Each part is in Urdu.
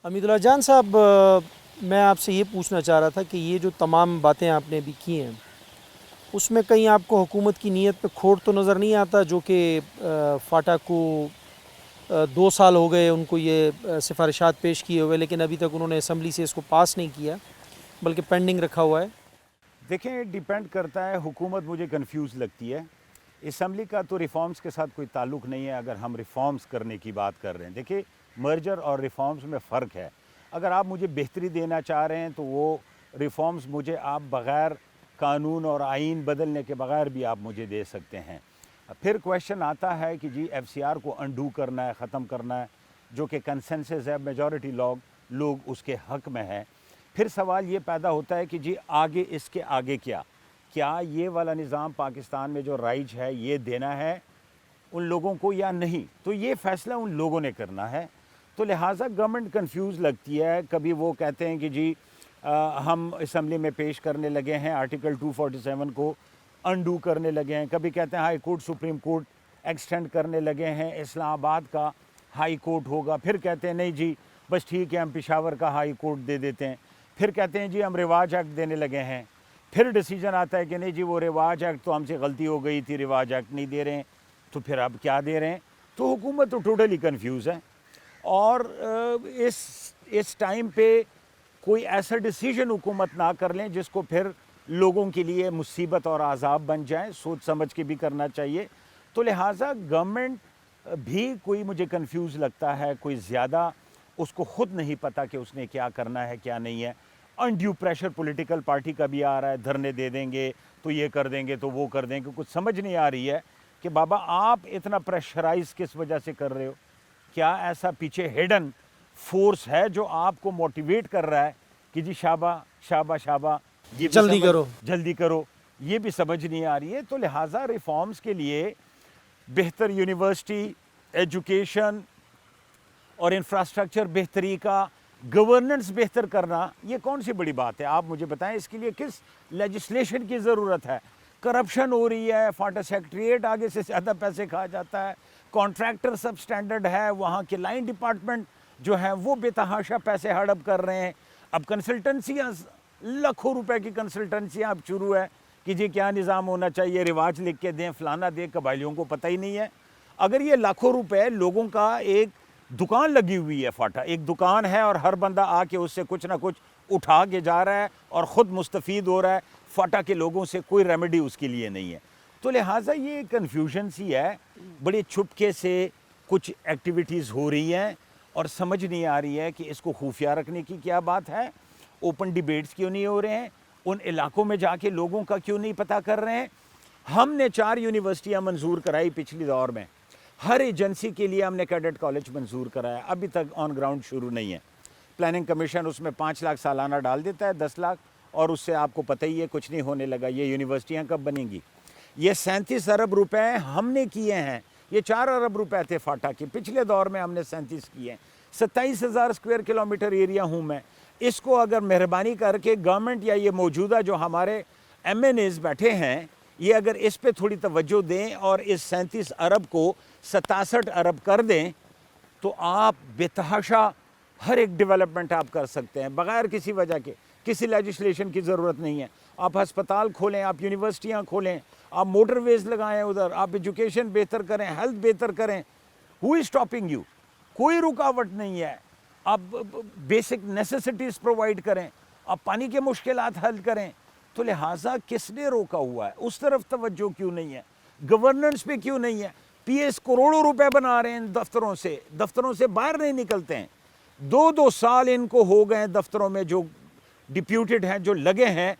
حمید اللہ جان صاحب، میں آپ سے یہ پوچھنا چاہ رہا تھا کہ یہ جو تمام باتیں آپ نے ابھی کی ہیں اس میں کہیں آپ کو حکومت کی نیت پہ کھوٹ تو نظر نہیں آتا؟ جو کہ فاٹا کو 2 سال ہو گئے ان کو یہ سفارشات پیش کیے ہوئے، لیکن ابھی تک انہوں نے اسمبلی سے اس کو پاس نہیں کیا بلکہ پینڈنگ رکھا ہوا ہے۔ دیکھیں، ڈیپینڈ کرتا ہے، حکومت مجھے کنفیوز لگتی ہے۔ اسمبلی کا تو ریفارمز کے ساتھ کوئی تعلق نہیں ہے اگر ہم ریفارمز کرنے کی بات کر رہے ہیں۔ دیکھیں، مرجر اور ریفارمز میں فرق ہے۔ اگر آپ مجھے بہتری دینا چاہ رہے ہیں تو وہ ریفارمز مجھے آپ بغیر قانون اور آئین بدلنے کے بغیر بھی آپ مجھے دے سکتے ہیں۔ پھر کویشچن آتا ہے کہ جی ایف سی آر کو انڈو کرنا ہے، ختم کرنا ہے، جو کہ کنسنسس ہے، میجورٹی لوگ اس کے حق میں ہیں۔ پھر سوال یہ پیدا ہوتا ہے کہ جی آگے اس کے آگے کیا یہ والا نظام پاکستان میں جو رائج ہے یہ دینا ہے ان لوگوں کو یا نہیں؟ تو یہ فیصلہ ان لوگوں نے کرنا ہے۔ تو لہٰذا گورنمنٹ کنفیوز لگتی ہے۔ کبھی وہ کہتے ہیں کہ جی ہم اسمبلی میں پیش کرنے لگے ہیں آرٹیکل 247 کو انڈو کرنے لگے ہیں، کبھی کہتے ہیں high court supreme court extend کرنے لگے ہیں، اسلام آباد کا ہائی کورٹ ہوگا، پھر کہتے ہیں نہیں جی بس ٹھیک ہے ہم پشاور کا ہائی کورٹ دے دیتے ہیں، پھر کہتے ہیں جی ہم رواج ایکٹ دینے لگے ہیں، پھر ڈیسیجن آتا ہے کہ نہیں جی وہ رواج ایکٹ تو ہم سے غلطی ہو گئی تھی، رواج ایکٹ نہیں دے رہے ہیں، تو پھر اب کیا دے رہے ہیں؟ تو حکومت تو ٹوٹلی کنفیوز ہے۔ اور اس ٹائم پہ کوئی ایسا ڈیسیجن حکومت نہ کر لیں جس کو پھر لوگوں کے لیے مصیبت اور عذاب بن جائیں، سوچ سمجھ کے بھی کرنا چاہیے۔ تو لہٰذا گورنمنٹ بھی کوئی مجھے کنفیوز لگتا ہے، کوئی زیادہ اس کو خود نہیں پتہ کہ اس نے کیا کرنا ہے کیا نہیں ہے۔ انڈیو پریشر پولیٹیکل پارٹی کا بھی آ رہا ہے، دھرنے دے دیں گے تو یہ کر دیں گے تو وہ کر دیں گے۔ کچھ سمجھ نہیں آ رہی ہے کہ بابا آپ اتنا پریشرائز کس وجہ سے کر رہے ہو؟ کیا ایسا پیچھے ہیڈن فورس ہے جو آپ کو موٹیویٹ کر رہا ہے کہ جی شابہ شابہ شابہ جلدی کرو؟ یہ بھی سمجھ نہیں آ رہی ہے۔ تو لہٰذا ریفارمز کے لیے بہتر یونیورسٹی، ایجوکیشن اور انفراسٹرکچر بہتری کا، گورننس بہتر کرنا، یہ کون سی بڑی بات ہے؟ آپ مجھے بتائیں اس کے لیے کس لیجسلیشن کی ضرورت ہے؟ کرپشن ہو رہی ہے، فاٹا سیکٹریٹ آگے سے زیادہ پیسے کھا جاتا ہے، کانٹریکٹر سب سٹینڈرڈ ہے، وہاں کے لائن ڈپارٹمنٹ جو ہیں وہ بے تحاشا پیسے ہڑپ کر رہے ہیں۔ اب کنسلٹنسیاں، لاکھوں روپے کی کنسلٹنسیاں اب شروع ہے کہ جی کیا نظام ہونا چاہیے، رواج لکھ کے دیں، فلانا دیں، قبائلیوں کو پتہ ہی نہیں ہے۔ اگر یہ لاکھوں روپے لوگوں کا، ایک دکان لگی ہوئی ہے، فاٹا ایک دکان ہے اور ہر بندہ آ کے اس سے کچھ نہ کچھ اٹھا کے جا رہا ہے اور خود مستفید ہو رہا ہے، فاٹا کے لوگوں سے کوئی ریمیڈی اس کے لیے نہیں ہے۔ تو لہٰذا یہ کنفیوژن سی ہے، بڑے چھپکے سے کچھ ایکٹیویٹیز ہو رہی ہیں اور سمجھ نہیں آ رہی ہے کہ اس کو خفیہ رکھنے کی کیا بات ہے، اوپن ڈیبیٹس کیوں نہیں ہو رہے ہیں، ان علاقوں میں جا کے لوگوں کا کیوں نہیں پتہ کر رہے ہیں۔ ہم نے 4 یونیورسٹیاں منظور کرائی پچھلی دور میں، ہر ایجنسی کے لیے ہم نے کیڈٹ کالج منظور کرایا، ابھی تک آن گراؤنڈ شروع نہیں ہے۔ پلاننگ کمیشن اس میں 5 لاکھ سالانہ ڈال دیتا ہے، 10 لاکھ، اور اس سے آپ کو پتہ ہی ہے کچھ نہیں ہونے لگا۔ یہ یونیورسٹیاں کب بنیں گی؟ یہ 37 ارب روپے ہم نے کیے ہیں، یہ 4 ارب روپے تھے فاٹا کے، پچھلے دور میں ہم نے 37 کیے ہیں۔ 27,000 اسکوائر کلومیٹر ایریا ہوں میں۔ اس کو اگر مہربانی کر کے گورنمنٹ یا یہ موجودہ جو ہمارے ایم این ایز بیٹھے ہیں، یہ اگر اس پہ تھوڑی توجہ دیں اور اس 37 ارب کو 67 ارب کر دیں تو آپ بے تحاشا ہر ایک ڈیولپمنٹ آپ کر سکتے ہیں بغیر کسی وجہ کے، کسی لیجسلیشن کی ضرورت نہیں ہے۔ آپ ہسپتال کھولیں، آپ یونیورسٹیاں کھولیں، آپ موٹر ویز لگائیں ادھر، آپ ایجوکیشن بہتر کریں، ہیلتھ بہتر کریں۔ ہو از اسٹاپنگ یو؟ کوئی رکاوٹ نہیں ہے۔ آپ بیسک نیسیسٹیز پرووائڈ کریں، آپ پانی کے مشکلات حل کریں۔ تو لہٰذا کس نے روکا ہوا ہے؟ اس طرف توجہ کیوں نہیں ہے؟ گورننس پہ کیوں نہیں ہے؟ پی ایس کروڑوں روپے بنا رہے ہیں دفتروں سے باہر نہیں نکلتے ہیں۔ 2 سال ان کو ہو گئے دفتروں میں، جو ڈپیوٹیڈ ہیں جو لگے ہیں،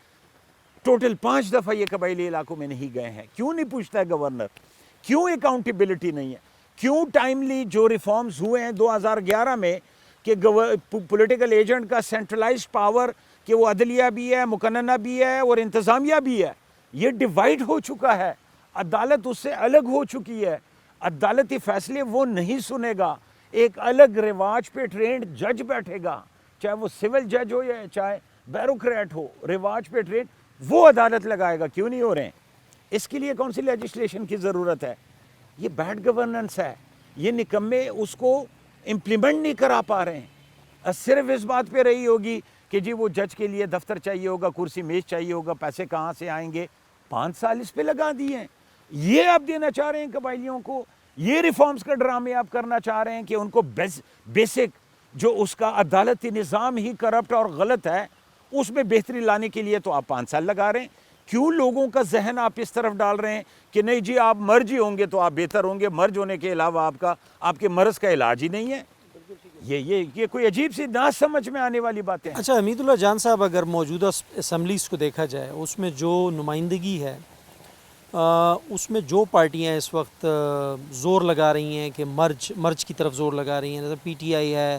ٹوٹل 5 دفعہ یہ قبائلی علاقوں میں نہیں گئے ہیں۔ کیوں نہیں پوچھتا ہے گورنر؟ کیوں اکاؤنٹیبلٹی نہیں ہے؟ کیوں ٹائملی جو ریفارمز ہوئے ہیں 2011 میں کہ پولیٹیکل ایجنٹ کا سینٹرلائزڈ پاور، کہ وہ عدلیہ بھی ہے، مقننہ بھی ہے اور انتظامیہ بھی ہے، یہ ڈیوائیڈ ہو چکا ہے۔ عدالت اس سے الگ ہو چکی ہے، عدالتی فیصلے وہ نہیں سنے گا، ایک الگ رواج پہ ٹرینڈ جج بیٹھے گا، چاہے وہ سول جج ہو یا چاہے بیوروکریٹ ہو، رواج پہ ٹرینڈ وہ عدالت لگائے گا۔ کیوں نہیں ہو رہے ہیں؟ اس کے لیے کون سی لیجسلیشن کی ضرورت ہے؟ یہ بیڈ گورننس ہے، یہ نکمے اس کو امپلیمنٹ نہیں کرا پا رہے ہیں۔ صرف اس بات پہ رہی ہوگی کہ جی وہ جج کے لیے دفتر چاہیے ہوگا, کرسی میز چاہیے ہوگا, پیسے کہاں سے آئیں گے. 5 سال اس پہ لگا دیے ہیں. یہ آپ دینا چاہ رہے ہیں قبائلیوں کو, یہ ریفارمز کا ڈرامے آپ کرنا چاہ رہے ہیں کہ ان کو بیسک جو اس کا عدالتی نظام ہی کرپٹ اور غلط ہے اس میں بہتری لانے کے لیے تو آپ 5 سال لگا رہے ہیں. کیوں لوگوں کا ذہن آپ اس طرف ڈال رہے ہیں کہ نہیں جی آپ مرج ہی ہوں گے تو آپ بہتر ہوں گے, مرج ہونے کے علاوہ آپ کے مرض کا علاج ہی نہیں ہے. یہ کوئی عجیب سی نہ سمجھ میں آنے والی باتیں ہیں. اچھا حمید اللہ جان صاحب, اگر موجودہ اسمبلیز کو دیکھا جائے اس میں جو نمائندگی ہے اس میں جو پارٹیاں اس وقت زور لگا رہی ہیں کہ مرج کی طرف زور لگا رہی ہیں, جیسے پی ٹی آئی ہے,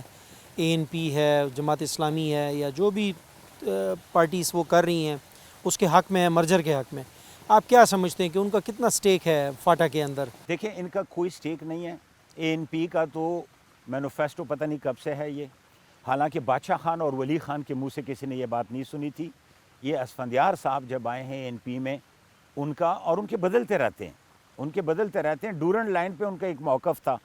اے این پی ہے, جماعت اسلامی ہے, یا جو بھی پارٹیز وہ کر رہی ہیں اس کے حق میں ہے, مرجر کے حق میں, آپ کیا سمجھتے ہیں کہ ان کا کتنا سٹیک ہے فاٹا کے اندر؟ دیکھیں ان کا کوئی سٹیک نہیں ہے. اے این پی کا تو مینوفیسٹو پتہ نہیں کب سے ہے یہ, حالانکہ بادشاہ خان اور ولی خان کے منہ سے کسی نے یہ بات نہیں سنی تھی. یہ اسفندیار صاحب جب آئے ہیں اے این پی میں, ان کا اور ان کے بدلتے رہتے ہیں. ڈورنڈ لائن پہ ان کا ایک موقف تھا.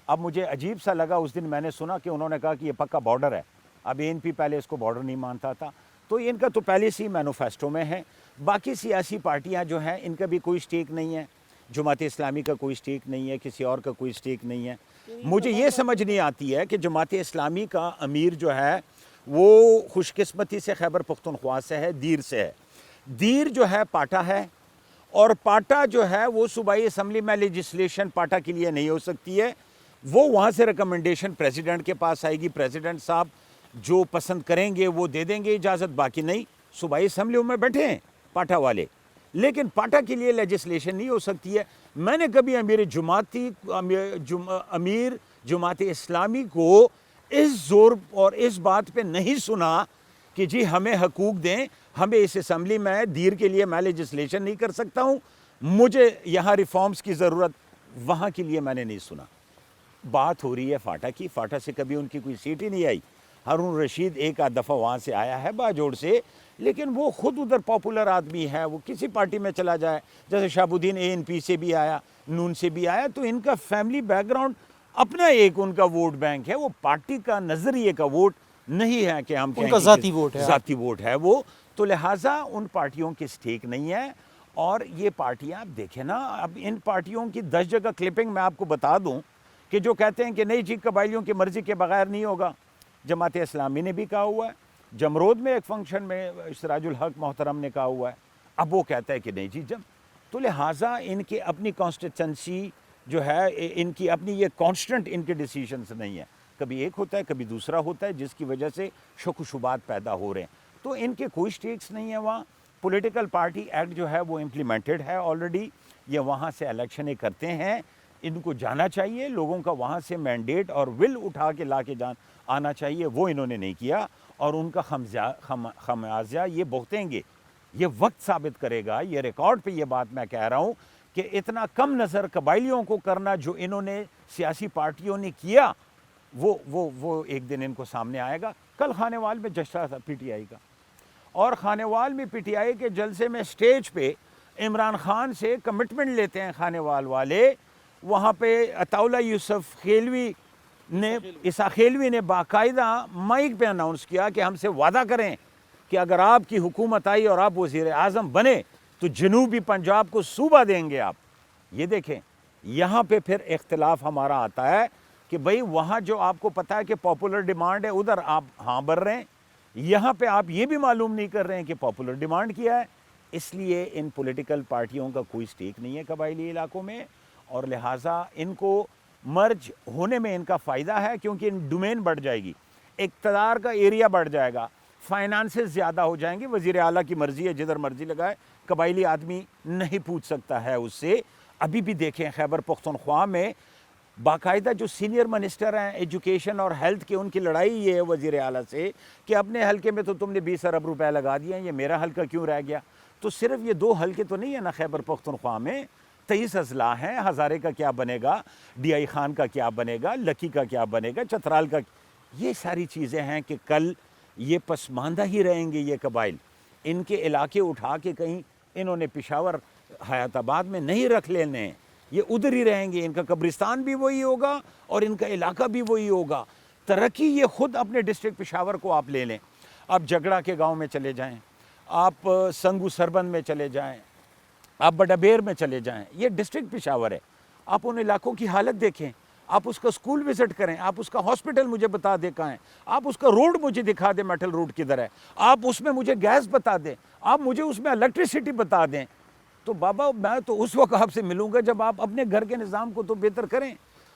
اب مجھے عجیب سا لگا اس دن میں نے سنا کہ انہوں نے کہا کہ یہ پکا بارڈر ہے. اب اے این پی پہلے اس کو بارڈر نہیں مانتا تھا, تو ان کا تو پہلے سے ہی مینوفیسٹو میں ہے. باقی سیاسی پارٹیاں جو ہیں ان کا بھی کوئی سٹیک نہیں ہے. جماعت اسلامی کا کوئی سٹیک نہیں ہے, کسی اور کا کوئی سٹیک نہیں ہے. مجھے یہ سمجھ نہیں آتی ہے کہ جماعت اسلامی کا امیر جو ہے وہ خوش قسمتی سے خیبر پختونخوا سے ہے, دیر سے ہے. دیر جو ہے پاٹا ہے, اور پاٹا جو ہے وہ صوبائی اسمبلی میں لیجسلیشن پاٹا کے لیے نہیں ہو سکتی ہے. وہ وہاں سے ریکمنڈیشن پریزیڈنٹ کے پاس آئے گی, پریزیڈنٹ صاحب جو پسند کریں گے وہ دے دیں گے اجازت, باقی نہیں. صوبائی اسمبلیوں میں بیٹھے ہیں پاٹا والے, لیکن پاٹا کے لیے لیجسلیشن نہیں ہو سکتی ہے. میں نے کبھی امیر جماعت اسلامی کو اس زور اور اس بات پہ نہیں سنا کہ جی ہمیں حقوق دیں, ہمیں اس اسمبلی میں دیر کے لیے میں لیجسلیشن نہیں کر سکتا ہوں, مجھے یہاں ریفارمز کی ضرورت, وہاں کے لیے میں نے نہیں سنا. بات ہو رہی ہے فاٹا کی, فاٹا سے کبھی ان کی کوئی سیٹ ہی نہیں آئی. ہارون رشید ایک آدھ دفعہ وہاں سے آیا ہے باجوڑ سے, لیکن وہ خود ادھر پاپولر آدمی ہے, وہ کسی پارٹی میں چلا جائے, جیسے شہاب الدین اے این پی سے بھی آیا, نون سے بھی آیا, تو ان کا فیملی بیک گراؤنڈ اپنا ایک ان کا ووٹ بینک ہے, وہ پارٹی کا نظریے کا ووٹ نہیں ہے کہ ہم کہیں ان کا ذاتی ووٹ ہے, ذاتی ووٹ ہے وہ. تو لہٰذا ان پارٹیوں کی سٹیک نہیں ہے. اور یہ پارٹیاں آپ دیکھیں نا, اب ان پارٹیوں کی 10 جگہ کلپنگ میں آپ کو بتا دوں کہ جو کہتے ہیں کہ نہیں جی قبائلیوں کی مرضی کے بغیر نہیں ہوگا. جماعت اسلامی نے بھی کہا ہوا ہے, جمرود میں ایک فنکشن میں سراج الحق محترم نے کہا ہوا ہے, اب وہ کہتا ہے کہ نہیں جی جب. تو لہٰذا ان کی اپنی کانسٹیٹنسی جو ہے, ان کی اپنی یہ کانسٹنٹ ان کے ڈیسیشنز نہیں ہے, کبھی ایک ہوتا ہے کبھی دوسرا ہوتا ہے, جس کی وجہ سے شک و شبہات پیدا ہو رہے ہیں. تو ان کے کوئی سٹیکس نہیں ہے وہاں. پولیٹیکل پارٹی ایکٹ جو ہے وہ امپلیمنٹڈ ہے آلریڈی, یہ وہاں سے الیکشنیں کرتے ہیں, ان کو جانا چاہیے, لوگوں کا وہاں سے مینڈیٹ اور ول اٹھا کے لا کے آنا چاہیے, وہ انہوں نے نہیں کیا, اور ان کا خمیازہ یہ بھگتیں گے. یہ وقت ثابت کرے گا. یہ ریکارڈ پہ یہ بات میں کہہ رہا ہوں کہ اتنا کم نظر قبائلیوں کو کرنا جو انہوں نے سیاسی پارٹیوں نے کیا, وہ ایک دن ان کو سامنے آئے گا. کل خانیوال میں جشن تھا پی ٹی آئی کا, اور خانیوال میں پی ٹی آئی کے جلسے میں سٹیج پہ عمران خان سے کمٹمنٹ لیتے ہیں خانیوال والے. وہاں پہ عطاءاللہ یوسف خیلوی نے, عیسیٰ خیلوی نے باقاعدہ مائک پہ اناؤنس کیا کہ ہم سے وعدہ کریں کہ اگر آپ کی حکومت آئی اور آپ وزیر اعظم بنے تو جنوبی پنجاب کو صوبہ دیں گے آپ. یہ دیکھیں یہاں پہ پھر اختلاف ہمارا آتا ہے کہ بھئی وہاں جو آپ کو پتا ہے کہ پاپولر ڈیمانڈ ہے ادھر آپ ہاں بھر رہے ہیں, یہاں پہ آپ یہ بھی معلوم نہیں کر رہے ہیں کہ پاپولر ڈیمانڈ کیا ہے. اس لیے ان پولیٹیکل پارٹیوں کا کوئی سٹیک نہیں ہے قبائلی علاقوں میں, اور لہٰذا ان کو مرج ہونے میں ان کا فائدہ ہے, کیونکہ ان ڈومین بڑھ جائے گی, اقتدار کا ایریا بڑھ جائے گا, فائنانسز زیادہ ہو جائیں گے. وزیر اعلیٰ کی مرضی ہے, جدھر مرضی لگائے, قبائلی آدمی نہیں پوچھ سکتا ہے اس سے. ابھی بھی دیکھیں خیبر پختونخوا میں باقاعدہ جو سینئر منسٹر ہیں ایجوکیشن اور ہیلتھ کے, ان کی لڑائی یہ ہے وزیر اعلیٰ سے کہ اپنے حلقے میں تو تم نے 20 ارب روپے لگا دیے ہیں, یہ میرا حلقہ کیوں رہ گیا. تو صرف یہ 2 حلقے تو نہیں ہے نا خیبر پختونخوا میں, 23 اضلاع ہیں. ہزارے کا کیا بنے گا, ڈی آئی خان کا کیا بنے گا, لکی کا کیا بنے گا, چترال کا. یہ ساری چیزیں ہیں کہ کل یہ پسماندہ ہی رہیں گے یہ قبائل. ان کے علاقے اٹھا کے کہیں انہوں نے پشاور حیات آباد میں نہیں رکھ لینے ہیں, یہ ادھر ہی رہیں گے. ان کا قبرستان بھی وہی ہوگا اور ان کا علاقہ بھی وہی ہوگا. ترقی یہ خود اپنے ڈسٹرکٹ پشاور کو آپ لے لیں، آپ جگڑا کے گاؤں میں چلے جائیں، آپ سنگو سربند میں چلے جائیں، آپ بڈابیر میں چلے جائیں، یہ ڈسٹرکٹ پشاور ہے، آپ ان علاقوں کی حالت دیکھیں، آپ اس کا اسکول وزٹ کریں، آپ اس کا ہاسپٹل مجھے بتا دیں کہاں ہے، آپ اس کا روڈ مجھے دکھا دیں میٹل روڈ کدھر ہے، آپ اس میں مجھے گیس بتا دیں، آپ مجھے اس میں الیکٹریسٹی بتا دیں. تو بابا میں تو اس وقت آپ سے ملوں گا جب آپ اپنے گھر کے نظام کو تو بہتر کریں.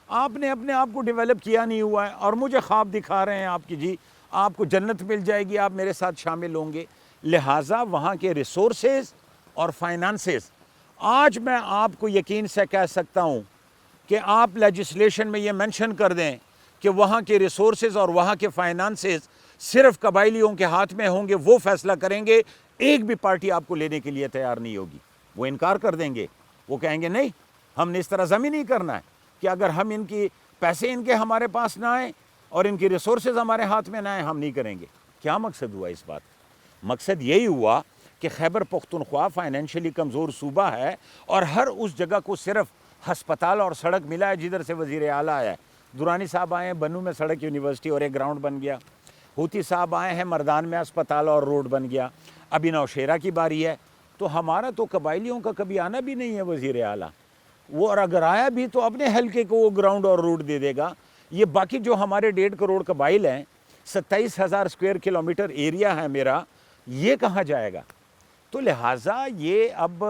آپ نے اپنے آپ کو ڈیولپ کیا نہیں ہوا ہے اور مجھے خواب دکھا رہے ہیں آپ کی جی آپ کو جنت مل جائے گی، آپ میرے ساتھ شامل ہوں گے. لہٰذا وہاں کے ریسورسز اور فائنانسز، آج میں آپ کو یقین سے کہہ سکتا ہوں کہ آپ لیجسلیشن میں یہ مینشن کر دیں کہ وہاں کے ریسورسز اور وہاں کے فائنانسز صرف قبائلیوں کے ہاتھ میں ہوں گے، وہ فیصلہ کریں گے، ایک بھی پارٹی آپ کو لینے کے لیے تیار نہیں ہوگی. وہ انکار کر دیں گے، وہ کہیں گے نہیں ہم نے اس طرح ضم ہی نہیں کرنا ہے کہ اگر ہم ان کی پیسے ان کے ہمارے پاس نہ آئیں اور ان کی ریسورسز ہمارے ہاتھ میں نہ آئیں ہم نہیں کریں گے. کیا مقصد ہوا اس بات؟ مقصد یہی ہوا کہ خیبر پختونخوا فائنینشلی کمزور صوبہ ہے اور ہر اس جگہ کو صرف ہسپتال اور سڑک ملا ہے جدھر سے وزیر اعلیٰ آیا ہے. دورانی صاحب آئے ہیں بنو میں سڑک یونیورسٹی اور ایک گراؤنڈ بن گیا، ہوتی صاحب آئے ہیں مردان میں اسپتال اور روڈ بن گیا، ابھی نوشیرہ کی باری ہے. تو ہمارا تو قبائلیوں کا کبھی آنا بھی نہیں ہے وزیر اعلیٰ، وہ اور اگر آیا بھی تو اپنے حلقے کو وہ گراؤنڈ اور روڈ دے دے گا. یہ باقی جو ہمارے 1.5 کروڑ قبائل ہیں، 27,000 اسکوائر کلومیٹر ایریا ہے میرا، یہ کہاں جائے گا؟ تو لہٰذا یہ اب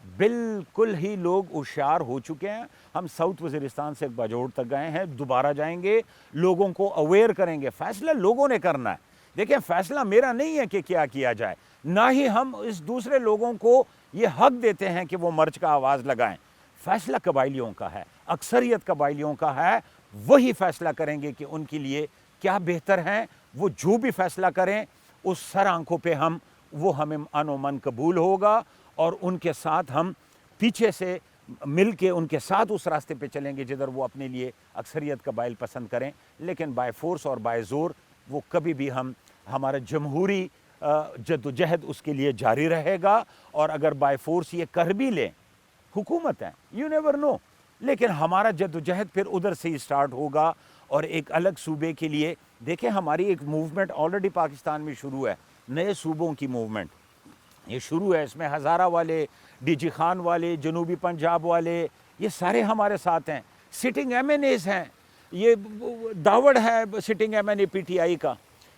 بالکل ہی لوگ ہوشیار ہو چکے ہیں. ہم ساؤتھ وزیرستان سے باجوڑ تک گئے ہیں، دوبارہ جائیں گے، لوگوں کو اویئر کریں گے. فیصلہ لوگوں نے کرنا ہے. دیکھیں فیصلہ میرا نہیں ہے کہ کیا کیا جائے، نہ ہی ہم اس دوسرے لوگوں کو یہ حق دیتے ہیں کہ وہ مرچ کا آواز لگائیں. فیصلہ قبائلیوں کا ہے، اکثریت قبائلیوں کا ہے، وہی فیصلہ کریں گے کہ ان کے لیے کیا بہتر ہیں. وہ جو بھی فیصلہ کریں اس سر آنکھوں پہ وہ ہمیں ان و من قبول ہوگا اور ان کے ساتھ ہم پیچھے سے مل کے ان کے ساتھ اس راستے پہ چلیں گے جدھر وہ اپنے لیے اکثریت قبائل پسند کریں. لیکن بائی فورس اور بائی زور وہ کبھی بھی ہمارا جمہوری جد و جہد اس کے لیے جاری رہے گا. اور اگر بائی فورس یہ کر بھی لیں، حکومت ہے، یو نیور نو، لیکن ہمارا جد و جہد پھر ادھر سے ہی سٹارٹ ہوگا. اور ایک الگ صوبے کے لیے دیکھیں ہماری ایک موومنٹ آلریڈی پاکستان میں شروع ہے، نئے صوبوں کی موومنٹ یہ شروع ہے. اس میں ہزارہ والے، ڈی جی خان والے، جنوبی پنجاب والے، یہ سارے ہمارے ساتھ ہیں. سٹنگ ایم این ایز ہیں، یہ داوڑ ہے sitting M N A P T I کا،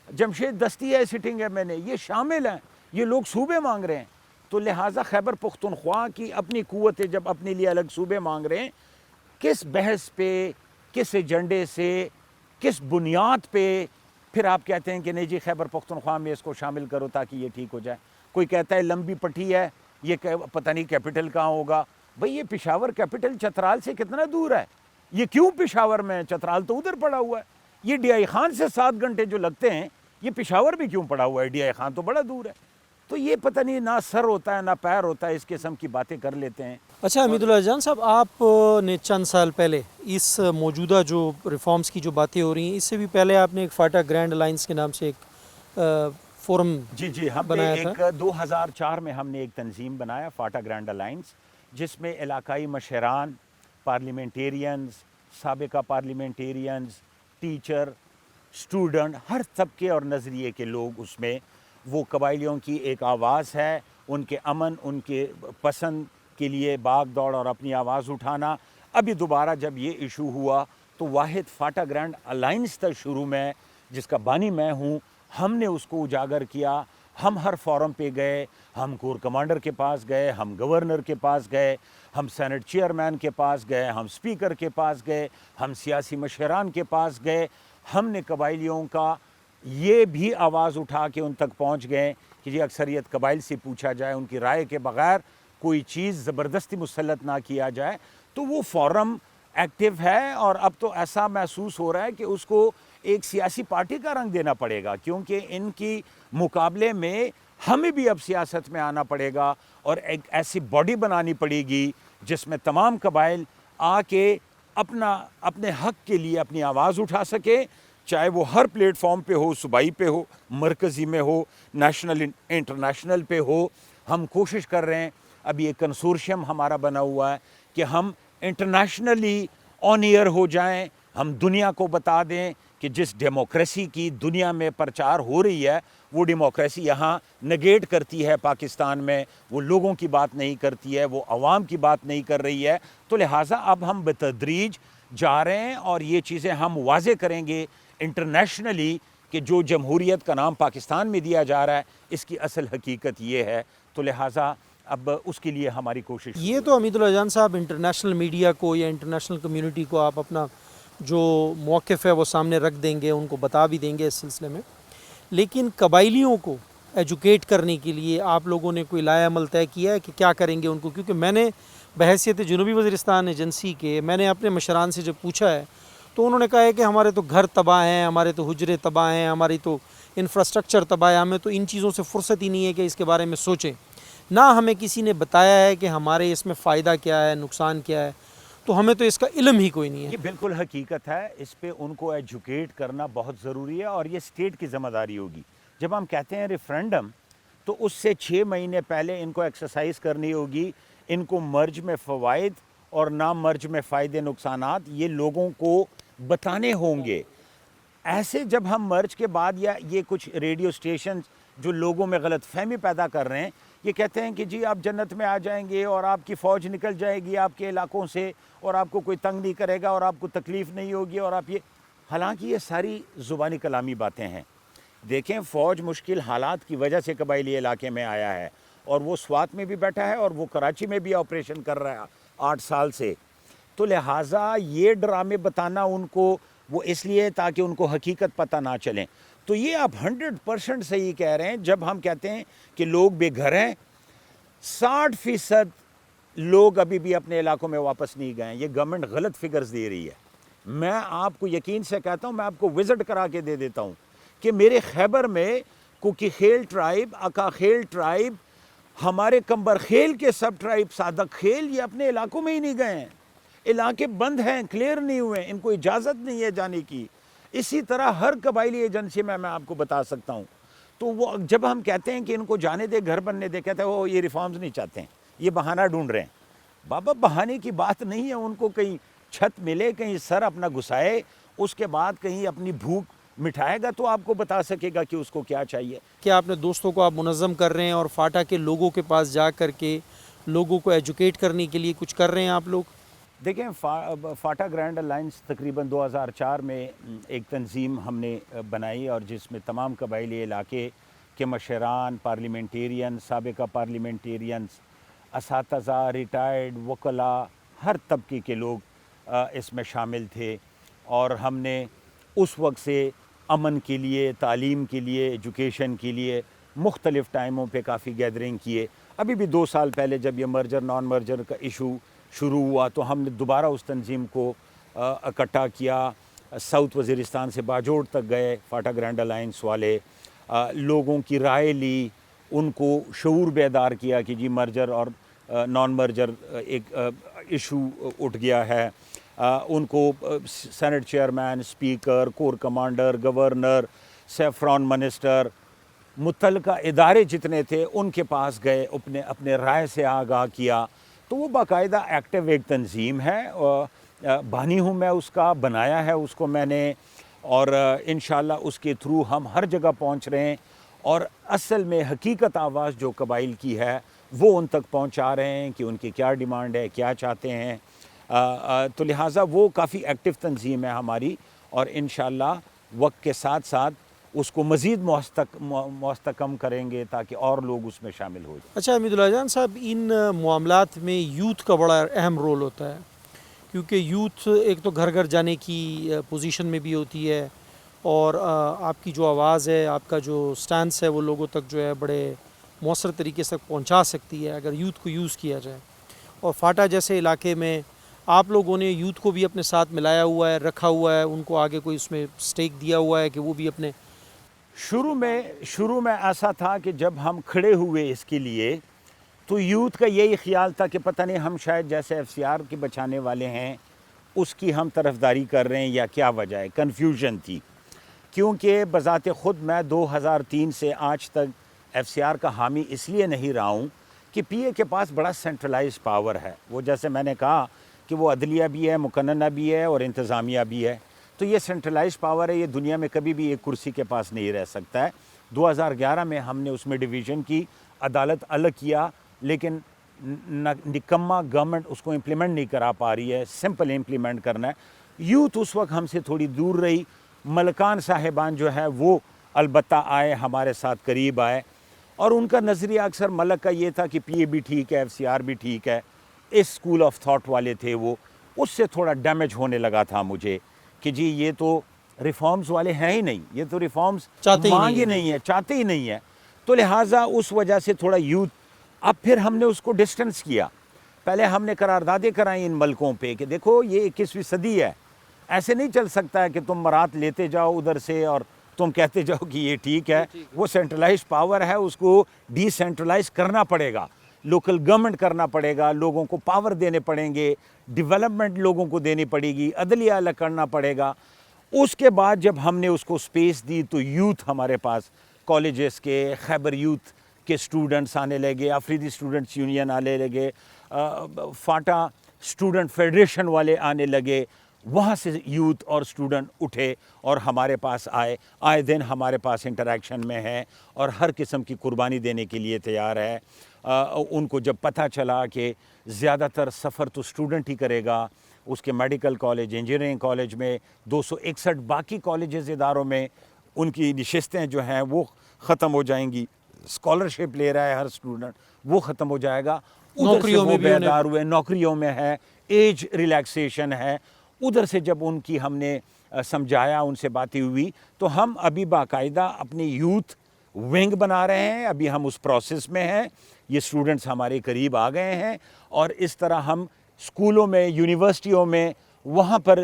جمشید دستی ہے سٹنگ ایم این اے، یہ شامل ہیں. یہ لوگ صوبے مانگ رہے ہیں. تو لہٰذا خیبر پختونخوا کی اپنی قوتیں جب اپنے لیے الگ صوبے مانگ رہے ہیں، کس بحث پہ، کس ایجنڈے سے، کس بنیاد پہ پھر آپ کہتے ہیں کہ نہیں جی خیبر پختونخوا میں اس کو شامل کرو تاکہ یہ ٹھیک ہو جائے؟ کوئی کہتا ہے لمبی پٹی ہے، یہ پتہ نہیں کیپٹل کہاں ہوگا. بھئی یہ پشاور کیپٹل چترال سے کتنا دور ہے؟ یہ کیوں پشاور میں ہے؟ چترال تو ادھر پڑا ہوا ہے. یہ ڈی آئی خان سے 7 گھنٹے جو لگتے ہیں، یہ پشاور بھی کیوں پڑا ہوا ہے؟ ڈی آئی خان تو بڑا دور ہے. تو یہ پتہ نہیں نہ سر ہوتا ہے نہ پیر ہوتا ہے، اس قسم کی باتیں کر لیتے ہیں. اچھا حمید اللہ جان صاحب، آپ نے چند سال پہلے اس موجودہ جو ریفارمز کی جو باتیں ہو رہی ہیں، اس سے بھی پہلے آپ نے ایک فاٹا گرینڈ الائنس کے نام سے ایک فورم جی ہم نے بنایا تھا. 2004 میں ہم نے ایک تنظیم بنایا فاٹا گرینڈ الائنس، جس میں علاقائی مشران، پارلیمنٹیرینز، سابقہ پارلیمنٹیرینز، ٹیچر، اسٹوڈنٹ، ہر طبقے اور نظریے کے لوگ اس میں. وہ قبائلیوں کی ایک آواز ہے، ان کے امن، ان کے پسند کے لیے بھاگ دوڑ اور اپنی آواز اٹھانا. ابھی دوبارہ جب یہ ایشو ہوا تو واحد فاٹا گرینڈ الائنس تھا شروع میں، جس کا بانی میں ہوں. ہم نے اس کو اجاگر کیا. ہم ہر فورم پہ گئے، ہم کور کمانڈر کے پاس گئے، ہم گورنر کے پاس گئے، ہم سینٹ چیئرمین کے پاس گئے، ہم اسپیکر کے پاس گئے، ہم سیاسی مشران کے پاس گئے. ہم نے قبائلیوں کا یہ بھی آواز اٹھا کے ان تک پہنچ گئے کہ یہ اکثریت قبائل سے پوچھا جائے، ان کی رائے کے بغیر کوئی چیز زبردستی مسلط نہ کیا جائے. تو وہ فورم ایکٹیو ہے اور اب تو ایسا محسوس ہو رہا ہے کہ اس کو ایک سیاسی پارٹی کا رنگ دینا پڑے گا، کیونکہ ان کی مقابلے میں ہمیں بھی اب سیاست میں آنا پڑے گا اور ایک ایسی باڈی بنانی پڑے گی جس میں تمام قبائل آ کے اپنے حق کے لیے اپنی آواز اٹھا سکے، چاہے وہ ہر پلیٹ فارم پہ ہو، صوبائی پہ ہو، مرکزی میں ہو، نیشنل انٹرنیشنل پہ ہو. ہم کوشش کر رہے ہیں، ابھی ایک کنسورشیم ہمارا بنا ہوا ہے کہ ہم انٹرنیشنلی آن ایئر ہو جائیں، ہم دنیا کو بتا دیں کہ جس ڈیموکریسی کی دنیا میں پرچار ہو رہی ہے وہ ڈیموکریسی یہاں نگیٹ کرتی ہے پاکستان میں، وہ لوگوں کی بات نہیں کرتی ہے، وہ عوام کی بات نہیں کر رہی ہے. تو لہٰذا اب ہم بتدریج جا رہے ہیں اور یہ چیزیں ہم واضح کریں گے انٹرنیشنلی کہ جو جمہوریت کا نام پاکستان میں دیا جا رہا ہے اس کی اصل حقیقت یہ ہے. تو لہٰذا اب اس کے لیے ہماری کوشش یہ تو حمید اللہ جان صاحب انٹرنیشنل میڈیا کو یا انٹرنیشنل کمیونٹی کو آپ اپنا جو موقف ہے وہ سامنے رکھ دیں گے، ان کو بتا بھی دیں گے اس سلسلے میں، لیکن قبائلیوں کو ایجوکیٹ کرنے کے لیے آپ لوگوں نے کوئی لائحہ عمل طے کیا ہے کہ کیا کریں گے ان کو؟ کیونکہ میں نے بحیثیت جنوبی وزیرستان ایجنسی کے میں نے اپنے مشران سے جب پوچھا ہے تو انہوں نے کہا ہے کہ ہمارے تو گھر تباہ ہیں، ہمارے تو حجرے تباہ ہیں، ہماری تو انفراسٹرکچر تباہ ہے، ہمیں تو ان چیزوں سے فرصت ہی نہیں ہے کہ اس کے بارے میں سوچیں. نہ ہمیں کسی نے بتایا ہے کہ ہمارے اس میں فائدہ کیا ہے، نقصان کیا ہے، تو ہمیں تو اس کا علم ہی کوئی نہیں ہے. یہ بالکل حقیقت ہے، اس پہ ان کو ایجوکیٹ کرنا بہت ضروری ہے اور یہ اسٹیٹ کی ذمہ داری ہوگی. جب ہم کہتے ہیں ریفرینڈم تو اس سے 6 مہینے پہلے ان کو ایکسرسائز کرنی ہوگی، ان کو مرج میں فوائد اور نہ مرج میں فائدے نقصانات یہ لوگوں کو بتانے ہوں گے. ایسے جب ہم مرج کے بعد یا یہ کچھ ریڈیو سٹیشن جو لوگوں میں غلط فہمی پیدا کر رہے ہیں، یہ کہتے ہیں کہ جی آپ جنت میں آ جائیں گے اور آپ کی فوج نکل جائے گی آپ کے علاقوں سے اور آپ کو کوئی تنگ نہیں کرے گا اور آپ کو تکلیف نہیں ہوگی اور آپ یہ، حالانکہ یہ ساری زبانی کلامی باتیں ہیں. دیکھیں فوج مشکل حالات کی وجہ سے قبائلی علاقے میں آیا ہے اور وہ سوات میں بھی بیٹھا ہے اور وہ کراچی میں بھی آپریشن کر رہا ہے 8 سال سے. تو لہٰذا یہ ڈرامے بتانا ان کو وہ اس لیے تاکہ ان کو حقیقت پتہ نہ چلیں. تو یہ آپ 100% صحیح کہہ رہے ہیں. جب ہم کہتے ہیں کہ لوگ بے گھر ہیں، 60% لوگ ابھی بھی اپنے علاقوں میں واپس نہیں گئے ہیں. یہ گورنمنٹ غلط فگرز دے رہی ہے. میں آپ کو یقین سے کہتا ہوں، میں آپ کو وزٹ کرا کے دے دیتا ہوں کہ میرے خیبر میں کوکی خیل ٹرائب، اکا خیل ٹرائب، ہمارے کمبر خیل کے سب ٹرائب، صادق خیل، یہ اپنے علاقوں میں ہی نہیں گئے ہیں. علاقے بند ہیں، کلیئر نہیں ہوئے ہیں، ان کو اجازت نہیں ہے جانے کی. اسی طرح ہر قبائلی ایجنسی میں آپ کو بتا سکتا ہوں. تو وہ جب ہم کہتے ہیں کہ ان کو جانے دے، گھر بننے دے، کہتے ہیں وہ یہ ریفارمز نہیں چاہتے ہیں، یہ بہانہ ڈھونڈ رہے ہیں. بابا بہانے کی بات نہیں ہے. ان کو کہیں چھت ملے، کہیں سر اپنا گھسائے، اس کے بعد کہیں اپنی بھوک مٹھائے گا تو آپ کو بتا سکے گا کہ اس کو کیا چاہیے. کیا اپنے دوستوں کو آپ منظم کر رہے ہیں اور فاٹا کے لوگوں کے پاس جا کر کے لوگوں کو ایجوکیٹ کرنے کے لیے کچھ کر رہے ہیں آپ لوگ؟ دیکھیں فاٹا گرینڈ الائنس تقریباً 2004 میں ایک تنظیم ہم نے بنائی اور جس میں تمام قبائلی علاقے کے مشران، پارلیمنٹیرین، سابقہ پارلیمنٹیرینز، اساتذہ، ریٹائرڈ، وکلاء، ہر طبقے کے لوگ اس میں شامل تھے. اور ہم نے اس وقت سے امن کے لیے، تعلیم کے لیے، ایجوکیشن کے لیے مختلف ٹائموں پہ کافی گیدرنگ کیے. ابھی بھی 2 سال پہلے جب یہ مرجر نان مرجر کا ایشو شروع ہوا تو ہم نے دوبارہ اس تنظیم کو اکٹھا کیا. ساؤتھ وزیرستان سے باجوڑ تک گئے فاٹا گرینڈ الائنس والے، لوگوں کی رائے لی، ان کو شعور بیدار کیا کہ جی مرجر اور نان مرجر ایک ایشو اٹھ گیا ہے. ان کو senate chairman, speaker, corps commander, governor, SAFRON minister, متعلقہ ادارے جتنے تھے ان کے پاس گئے، اپنے رائے سے آگاہ کیا. تو وہ باقاعدہ ایکٹیو ایک تنظیم ہے، بانی ہوں میں اس کا، بنایا ہے اس کو میں نے، اور انشاءاللہ اس کے تھرو ہم ہر جگہ پہنچ رہے ہیں اور اصل میں حقیقت آواز جو قبائل کی ہے وہ ان تک پہنچا رہے ہیں کہ ان کی کیا ڈیمانڈ ہے، کیا چاہتے ہیں. تو لہٰذا وہ کافی ایکٹیو تنظیم ہے ہماری اور انشاءاللہ وقت کے ساتھ ساتھ اس کو مزید مستحکم کریں گے تاکہ اور لوگ اس میں شامل ہو جائیں. اچھا حمید اللہ جان صاحب، ان معاملات میں یوتھ کا بڑا اہم رول ہوتا ہے، کیونکہ یوتھ ایک تو گھر گھر جانے کی پوزیشن میں بھی ہوتی ہے اور آپ کی جو آواز ہے، آپ کا جو سٹانس ہے وہ لوگوں تک جو ہے بڑے مؤثر طریقے سے پہنچا سکتی ہے اگر یوتھ کو یوز کیا جائے. اور فاٹا جیسے علاقے میں آپ لوگوں نے یوتھ کو بھی اپنے ساتھ ملایا ہوا ہے، رکھا ہوا ہے، ان کو آگے کوئی اس میں سٹیک دیا ہوا ہے کہ وہ بھی اپنے شروع میں ایسا تھا کہ جب ہم کھڑے ہوئے اس کے لیے تو یوتھ کا یہی خیال تھا کہ پتہ نہیں ہم شاید جیسے FCR کے بچانے والے ہیں اس کی ہم طرفداری کر رہے ہیں یا کیا وجہ ہے. کنفیوژن تھی کیونکہ بذات خود میں 2003 سے آج تک FCR کا حامی اس لیے نہیں رہا ہوں کہ PA کے پاس بڑا سینٹرلائز پاور ہے. وہ جیسے میں نے کہا کہ وہ عدلیہ بھی ہے، مقننہ بھی ہے اور انتظامیہ بھی ہے. تو یہ سینٹرلائز پاور ہے, یہ دنیا میں کبھی بھی ایک کرسی کے پاس نہیں رہ سکتا ہے. 2011 میں ہم نے اس میں ڈویژن کی, عدالت الگ کیا, لیکن نکما گورنمنٹ اس کو امپلیمنٹ نہیں کرا پا رہی ہے. سمپل امپلیمنٹ کرنا ہے. یوتھ اس وقت ہم سے تھوڑی دور رہی. ملکان صاحبان جو ہے وہ البتہ آئے, ہمارے ساتھ قریب آئے, اور ان کا نظریہ اکثر ملک کا یہ تھا کہ پی اے بھی ٹھیک ہے, ایف سی آر بھی ٹھیک ہے. اس اسکول آف تھاٹ والے تھے وہ. اس سے تھوڑا ڈیمیج ہونے لگا تھا مجھے کہ جی یہ تو ریفارمز والے ہیں ہی نہیں, یہ تو ریفارمز مانگ ہی نہیں ہے, چاہتے ہی نہیں ہے. تو لہٰذا اس وجہ سے تھوڑا یوتھ, اب پھر ہم نے اس کو ڈسٹنس کیا. پہلے ہم نے قراردادیں کرائیں ان ملکوں پہ کہ دیکھو یہ 21ویں صدی ہے, ایسے نہیں چل سکتا ہے کہ تم مرات لیتے جاؤ ادھر سے اور تم کہتے جاؤ کہ یہ ٹھیک ہے. وہ سینٹرلائز پاور ہے, اس کو ڈی سینٹرلائز کرنا پڑے گا, لوکل گورنمنٹ کرنا پڑے گا, لوگوں کو پاور دینے پڑیں گے, ڈیولپمنٹ لوگوں کو دینی پڑے گی, عدلیہ الگ کرنا پڑے گا. اس کے بعد جب ہم نے اس کو سپیس دی تو یوتھ ہمارے پاس, کالجز کے, خیبر یوتھ کے اسٹوڈنٹس آنے لگے, آفریدی اسٹوڈنٹس یونین آنے لگے, فاٹا اسٹوڈنٹ فیڈریشن والے آنے لگے. وہاں سے یوتھ اور اسٹوڈنٹ اٹھے اور ہمارے پاس آئے. آئے دن ہمارے پاس انٹریکشن میں ہے اور ہر قسم کی قربانی دینے کے لیے تیار ہے. ان کو جب پتہ چلا کہ زیادہ تر سفر تو اسٹوڈنٹ ہی کرے گا, اس کے میڈیکل کالج, انجینئرنگ کالج میں 261 باقی کالجز اداروں میں ان کی نشستیں جو ہیں وہ ختم ہو جائیں گی. اسکالرشپ لے رہا ہے ہر اسٹوڈنٹ, وہ ختم ہو جائے گا. ادھر سے وہ بیدار ہوئے, نوکریوں میں ہے, ایج ریلیکسیشن ہے. ادھر سے جب ان کی ہم نے سمجھایا, ان سے باتیں ہوئی, تو ہم ابھی باقاعدہ اپنی یوتھ ونگ بنا رہے ہیں. ابھی ہم اس پروسیس میں ہیں. یہ اسٹوڈنٹس ہمارے قریب آ گئے ہیں اور اس طرح ہم اسکولوں میں, یونیورسٹیوں میں, وہاں پر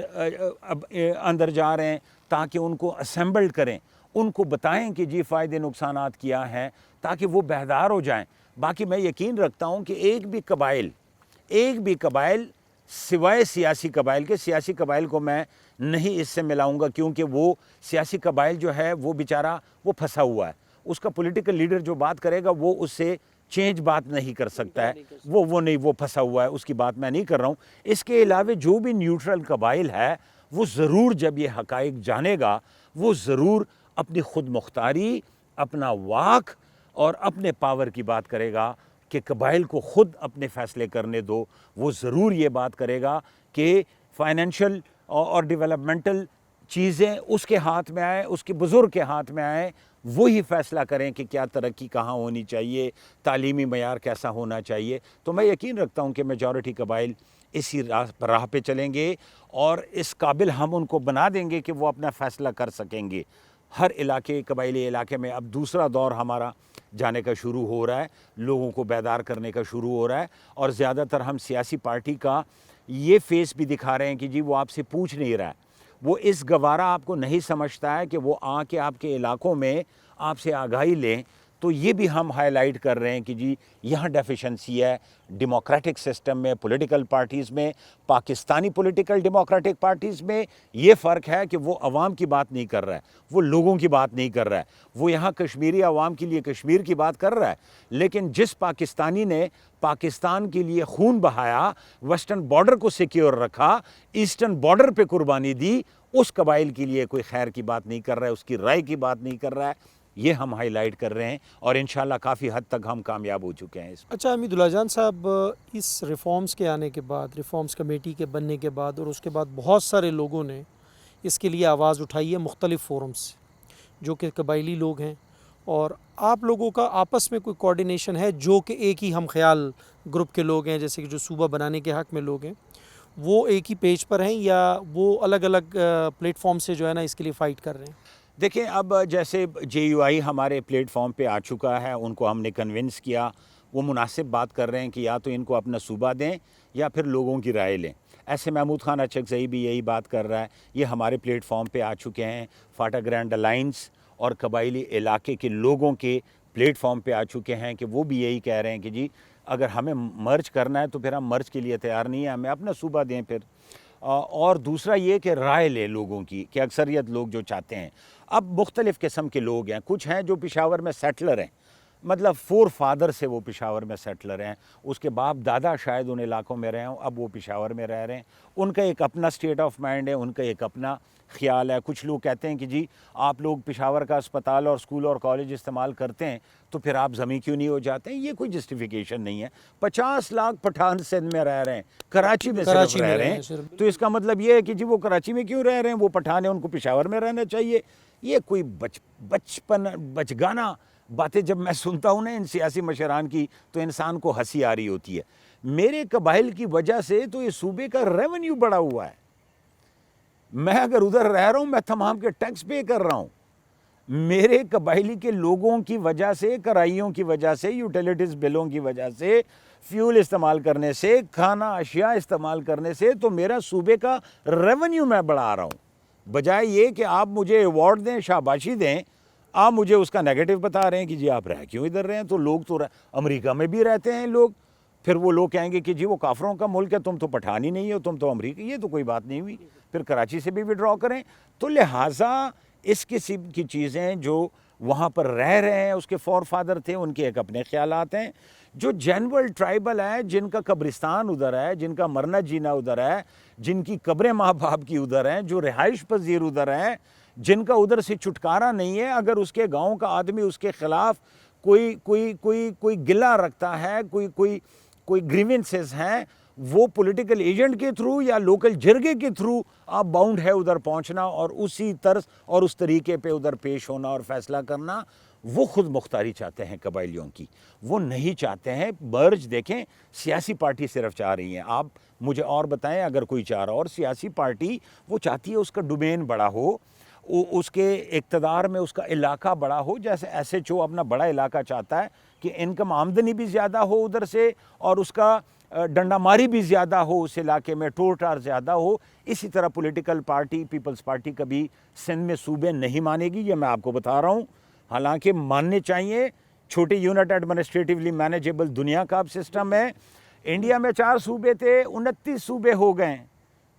اندر جا رہے ہیں تاکہ ان کو اسمبلڈ کریں, ان کو بتائیں کہ جی فائدے نقصانات کیا ہیں, تاکہ وہ بیدار ہو جائیں. باقی میں یقین رکھتا ہوں کہ ایک بھی قبائل سوائے سیاسی قبائل کے, سیاسی قبائل کو میں نہیں اس سے ملاؤں گا, کیونکہ وہ سیاسی قبائل جو ہے وہ بیچارہ وہ پھنسا ہوا ہے. اس کا پولیٹیکل لیڈر جو بات کرے گا وہ اس سے چینج بات نہیں کر سکتا ہے, وہ پھنسا ہوا ہے, اس کی بات میں نہیں کر رہا ہوں. اس کے علاوہ جو بھی نیوٹرل قبائل ہے وہ ضرور جب یہ حقائق جانے گا وہ ضرور اپنی خود مختاری, اپنا واک اور اپنے پاور کی بات کرے گا کہ قبائل کو خود اپنے فیصلے کرنے دو. وہ ضرور یہ بات کرے گا کہ فائنینشل اور ڈیولپمنٹل چیزیں اس کے ہاتھ میں آئیں, اس کے بزرگ کے ہاتھ میں آئیں, وہی فیصلہ کریں کہ کیا ترقی کہاں ہونی چاہیے, تعلیمی معیار کیسا ہونا چاہیے. تو میں یقین رکھتا ہوں کہ میجورٹی قبائل اسی راہ پہ چلیں گے اور اس قابل ہم ان کو بنا دیں گے کہ وہ اپنا فیصلہ کر سکیں گے. ہر علاقے, قبائلی علاقے میں اب دوسرا دور ہمارا جانے کا شروع ہو رہا ہے, لوگوں کو بیدار کرنے کا شروع ہو رہا ہے. اور زیادہ تر ہم سیاسی پارٹی کا یہ فیس بھی دکھا رہے ہیں کہ جی وہ آپ سے پوچھ نہیں رہا ہے, وہ اس گوارا آپ کو نہیں سمجھتا ہے کہ وہ آ کے آپ کے علاقوں میں آپ سے آگاہی لیں. تو یہ بھی ہم ہائی لائٹ کر رہے ہیں کہ جی یہاں ڈیفیشنسی ہے ڈیموکریٹک سسٹم میں, پولیٹیکل پارٹیز میں, پاکستانی پولیٹیکل ڈیموکریٹک پارٹیز میں. یہ فرق ہے کہ وہ عوام کی بات نہیں کر رہا ہے, وہ لوگوں کی بات نہیں کر رہا ہے. وہ یہاں کشمیری عوام کے لیے کشمیر کی بات کر رہا ہے, لیکن جس پاکستانی نے پاکستان کے لیے خون بہایا, ویسٹرن بارڈر کو سیکیور رکھا, ایسٹرن بارڈر پہ قربانی دی, اس قبائل کے لیے کوئی خیر کی بات نہیں کر رہا ہے, اس کی رائے کی بات نہیں کر رہا ہے. یہ ہم ہائی لائٹ کر رہے ہیں اور انشاءاللہ کافی حد تک ہم کامیاب ہو چکے ہیں اس میں. اچھا حمید اللہ جان صاحب, اس ریفارمز کے آنے کے بعد, ریفارمز کمیٹی کے بننے کے بعد اور اس کے بعد بہت سارے لوگوں نے اس کے لیے آواز اٹھائی ہے مختلف فورمز سے, جو کہ قبائلی لوگ ہیں, اور آپ لوگوں کا آپس میں کوئی کوارڈینیشن ہے جو کہ ایک ہی ہم خیال گروپ کے لوگ ہیں, جیسے کہ جو صوبہ بنانے کے حق میں لوگ ہیں, وہ ایک ہی پیج پر ہیں یا وہ الگ الگ پلیٹ فارم سے جو ہے نا اس کے لیے فائٹ کر رہے ہیں؟ دیکھیں, اب جیسے جے یو آئی ہمارے پلیٹ فارم پہ آ چکا ہے, ان کو ہم نے کنونس کیا, وہ مناسب بات کر رہے ہیں کہ یا تو ان کو اپنا صوبہ دیں یا پھر لوگوں کی رائے لیں. ایسے محمود خان اچکزئی بھی یہی بات کر رہا ہے. یہ ہمارے پلیٹ فارم پہ آ چکے ہیں. فاٹا گرینڈ الائنس اور قبائلی علاقے کے لوگوں کے پلیٹ فارم پہ آ چکے ہیں کہ وہ بھی یہی کہہ رہے ہیں کہ جی اگر ہمیں مرج کرنا ہے تو پھر ہم مرج کے لیے تیار نہیں ہیں, ہمیں اپنا صوبہ دیں پھر. اور دوسرا یہ کہ رائے لیں لوگوں کی, کہ اکثریت لوگ جو چاہتے ہیں. اب مختلف قسم کے لوگ ہیں, کچھ ہیں جو پشاور میں سیٹلر ہیں, مطلب فور فادر سے وہ پشاور میں سیٹلر ہیں, اس کے باپ دادا شاید ان علاقوں میں رہے ہوں, اب وہ پشاور میں رہ رہے ہیں. ان کا ایک اپنا اسٹیٹ آف مائنڈ ہے, ان کا ایک اپنا خیال ہے. کچھ لوگ کہتے ہیں کہ جی آپ لوگ پشاور کا اسپتال اور اسکول اور کالج استعمال کرتے ہیں تو پھر آپ زمین کیوں نہیں ہو جاتے ہیں. یہ کوئی جسٹیفیکیشن نہیں ہے. 50 لاکھ پٹھان سندھ میں رہ رہے ہیں, کراچی میں صرف رہ رہے ہیں, تو اس کا مطلب یہ ہے کہ جی وہ کراچی میں کیوں رہ رہے ہیں, وہ پٹھان ہیں, ان کو پشاور میں رہنا چاہیے. یہ کوئی بچگانہ باتیں جب میں سنتا ہوں نا ان سیاسی مشران کی تو انسان کو ہنسی آ رہی ہوتی ہے. میرے قبائل کی وجہ سے تو یہ صوبے کا ریونیو بڑا ہوا ہے. میں اگر ادھر رہ رہا ہوں میں تمام کے ٹیکس پے کر رہا ہوں. میرے قبائلی کے لوگوں کی وجہ سے, کرائیوں کی وجہ سے, یوٹیلیٹیز بلوں کی وجہ سے, فیول استعمال کرنے سے, کھانا اشیاء استعمال کرنے سے تو میرا صوبے کا ریونیو میں بڑھا رہا ہوں. بجائے یہ کہ آپ مجھے ایوارڈ دیں, شاباشی دیں, آپ مجھے اس کا نیگیٹو بتا رہے ہیں کہ جی آپ رہ کیوں ادھر رہے ہیں. تو لوگ تو امریکہ میں بھی رہتے ہیں لوگ, پھر وہ لوگ کہیں گے کہ جی وہ کافروں کا ملک ہے, تم تو پٹھان ہی نہیں ہو, تم تو امریکہ. یہ تو کوئی بات نہیں ہوئی. پھر کراچی سے بھی وڈرا کریں. تو لہٰذا اس قسم کی چیزیں جو وہاں پر رہ رہے ہیں, اس کے فور فادر تھے, ان کے ایک اپنے خیالات ہیں. جو جنرل ٹرائبل ہیں, جن کا قبرستان ادھر ہے, جن کا مرنا جینا ادھر ہے, جن کی قبریں ماں باپ کی ادھر ہیں, جو رہائش پذیر ادھر ہیں, جن کا ادھر سے چھٹکارا نہیں ہے. اگر اس کے گاؤں کا آدمی اس کے خلاف کوئی گلہ رکھتا ہے, کوئی گریونسز ہیں, وہ پولیٹیکل ایجنٹ کے تھرو یا لوکل جرگے کے تھرو آپ باؤنڈ ہے ادھر پہنچنا اور اسی طرز اور اس طریقے پہ ادھر پیش ہونا اور فیصلہ کرنا. وہ خود مختاری چاہتے ہیں قبائلیوں کی, وہ نہیں چاہتے ہیں مرج. دیکھیں سیاسی پارٹی صرف چاہ رہی ہیں, آپ مجھے اور بتائیں اگر کوئی چاہ رہا. اور سیاسی پارٹی وہ چاہتی ہے اس کا ڈومین بڑا ہو, اس کے اقتدار میں اس کا علاقہ بڑا ہو. جیسے ایس ایچ او اپنا بڑا علاقہ چاہتا ہے کہ انکم آمدنی بھی زیادہ ہو ادھر سے, اور اس کا ڈنڈا ماری بھی زیادہ ہو اس علاقے میں, ٹور ٹار زیادہ ہو. اسی طرح پولیٹیکل پارٹی پیپلز پارٹی کبھی سندھ میں صوبے نہیں مانے گی, یہ میں آپ کو بتا رہا ہوں. حالانکہ ماننے چاہیے. چھوٹے یونٹ ایڈمنسٹریٹیولی مینیجیبل دنیا کا اب سسٹم ہے. انڈیا میں 4 صوبے تھے, 29 صوبے ہو گئے.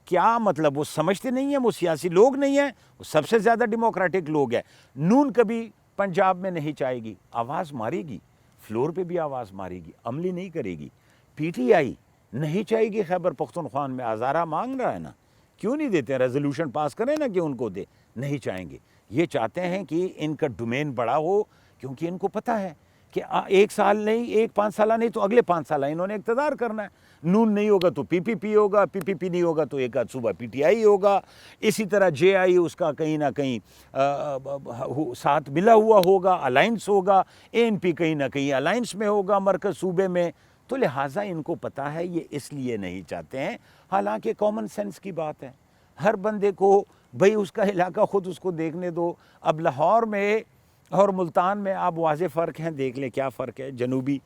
کیا مطلب وہ سمجھتے نہیں ہیں, وہ سیاسی لوگ نہیں ہیں, وہ سب سے زیادہ ڈیموکریٹک لوگ ہیں. نون کبھی پنجاب میں نہیں چاہے گی, آواز مارے گی, فلور پہ بھی آواز مارے گی, عملی نہیں کرے گی. پی ٹی آئی نہیں چاہے گی خیبر پختونخوا میں, ہزارہ مانگ رہا ہے نا, کیوں نہیں دیتے, ریزولوشن پاس کریں نا کہ ان کو دے. نہیں چاہیں گے. یہ چاہتے ہیں کہ ان کا ڈومین بڑا ہو, کیونکہ ان کو پتہ ہے کہ 1 سال نہیں, 5 سالہ نہیں تو اگلے 5 سالہ انہوں نے اقتدار کرنا ہے. نون نہیں ہوگا تو پی پی پی ہوگا, پی پی پی نہیں ہوگا تو ایک آدھ صوبہ پی ٹی آئی ہوگا. اسی طرح جے آئی اس کا کہیں نہ کہیں ساتھ ملا ہوا ہوگا, الائنس ہوگا. اے این پی کہیں نہ کہیں الائنس میں ہوگا مرکز صوبے میں. تو لہٰذا ان کو پتہ ہے یہ اس لیے نہیں چاہتے ہیں. حالانکہ کامن سینس کی بات ہے, ہر بندے کو بھئی اس کا علاقہ خود اس کو دیکھنے دو. اب لاہور میں اور ملتان میں آپ واضح فرق ہیں, دیکھ لیں کیا فرق ہے. جنوبی